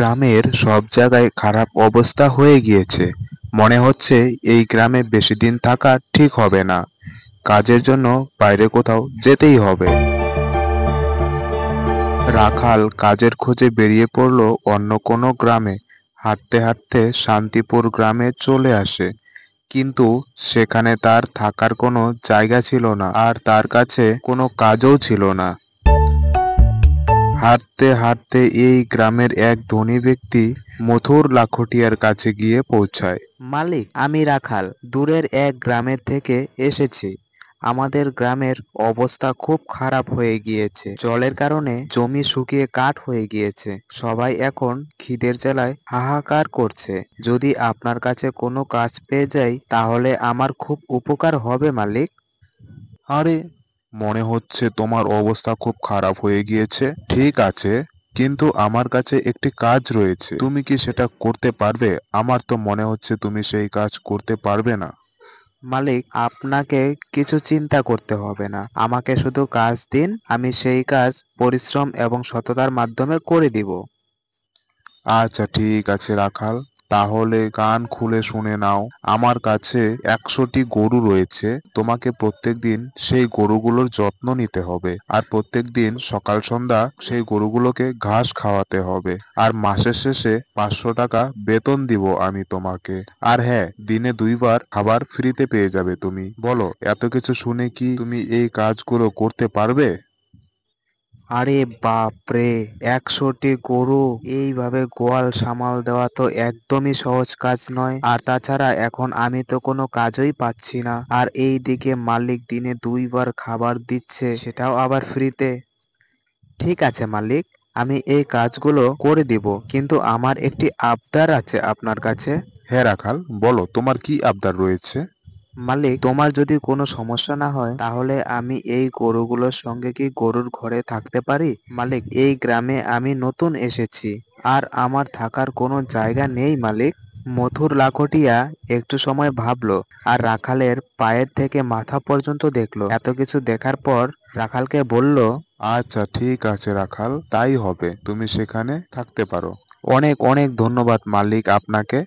গ্রামের সব জায়গায় খারাপ অবস্থা হয়ে গিয়েছে। মনে হচ্ছে এই গ্রামে বেশি দিন থাকা ঠিক হবে না। কাজের জন্য বাইরে কোথাও যেতেই হবে। রাখাল কাজের খোঁজে বেরিয়ে পড়ল অন্য কোনো গ্রামে। হাঁটতে হাঁটতে শান্তিপুর গ্রামে চলে আসে, কিন্তু সেখানে তার থাকার কোনো জায়গা ছিল না, আর তার কাছে কোনো কাজও ছিল না। হাঁটতে হাঁটতে এই গ্রামের এক ধনী ব্যক্তি মথুর লাখুটিয়ার কাছে গিয়ে পৌঁছায়। মালিক, আমি রাখাল দূরের এক গ্রামের থেকে এসেছি। আমাদের গ্রামের অবস্থা খুব খারাপ হয়ে গিয়েছে। জলের কারণে জমি শুকিয়ে কাঠ হয়ে গিয়েছে। সবাই এখন খিদের জ্বালায় হাহাকার করছে। যদি আপনার কাছে কোনো কাজ পেয়ে যাই তাহলে আমার খুব উপকার হবে মালিক। আরে, মনে হচ্ছে তোমার অবস্থা খুব খারাপ হয়ে গিয়েছে। ঠিক আছে, কিন্তু আমার কাছে একটি কাজ রয়েছে, তুমি কি সেটা করতে পারবে? আমার তো মনে হচ্ছে তুমি সেই কাজ করতে পারবে না। মালিক, আপনাকে কিছু চিন্তা করতে হবে না। আমাকে শুধু কাজ দিন, আমি সেই কাজ পরিশ্রম এবং সততার মাধ্যমে করে দিব। আচ্ছা, ঠিক আছে রাখাল, তাহলে কান খুলে শুনে নাও। আমার কাছে 100টি গরু রয়েছে। তোমাকে প্রত্যেকদিন সেই গরুগুলোর যত্ন নিতে হবে, আর প্রত্যেকদিন সকাল সন্ধ্যা সেই গরুগুলোকে ঘাস খাওয়াতে হবে। আর মাসের শেষে 500 টাকা বেতন দিব আমি তোমাকে। আর হ্যাঁ, দিনে 2 বার খাবার ফ্রিতে পেয়ে যাবে তুমি। বলো, এত কিছু শুনে কি তুমি এই কাজগুলো করতে পারবে? আরে বাপরে, 100টি গরু! এইভাবে গোয়াল সামাল দেওয়া তো একদমই সহজ কাজ নয়। আর তাছাড়া এখন আমি তো কোনো কাজই পাচ্ছি না। আর এইদিকে মালিক দিনে 2 বার খাবার দিচ্ছে, সেটাও আবার ফ্রিতে। ঠিক আছে মালিক, আমি এই কাজগুলো করে দিব, কিন্তু আমার একটি আবদার আছে আপনার কাছে। হ্যাঁ রাখাল, বলো তোমার কি আবদার রয়েছে। মালিক, তোমার যদি কোনো সমস্যা না হয় তাহলে আমি এই গরুগুলোর সঙ্গে কি গরুর ঘরে থাকতে পারি? মালিক, এই গ্রামে আমি নতুন এসেছি, আর আমার থাকার কোনো জায়গা নেই মালিক। মথুর লাখটিয়া একটু সময় ভাবলো, আর রাখালের পায়ের থেকে মাথা পর্যন্ত দেখলো। এত কিছু দেখার পর রাখালকে বলল, আচ্ছা, ঠিক আছে রাখাল, তাই হবে, তুমি সেখানে থাকতে পারো। অনেক অনেক ধন্যবাদ মালিক আপনাকে।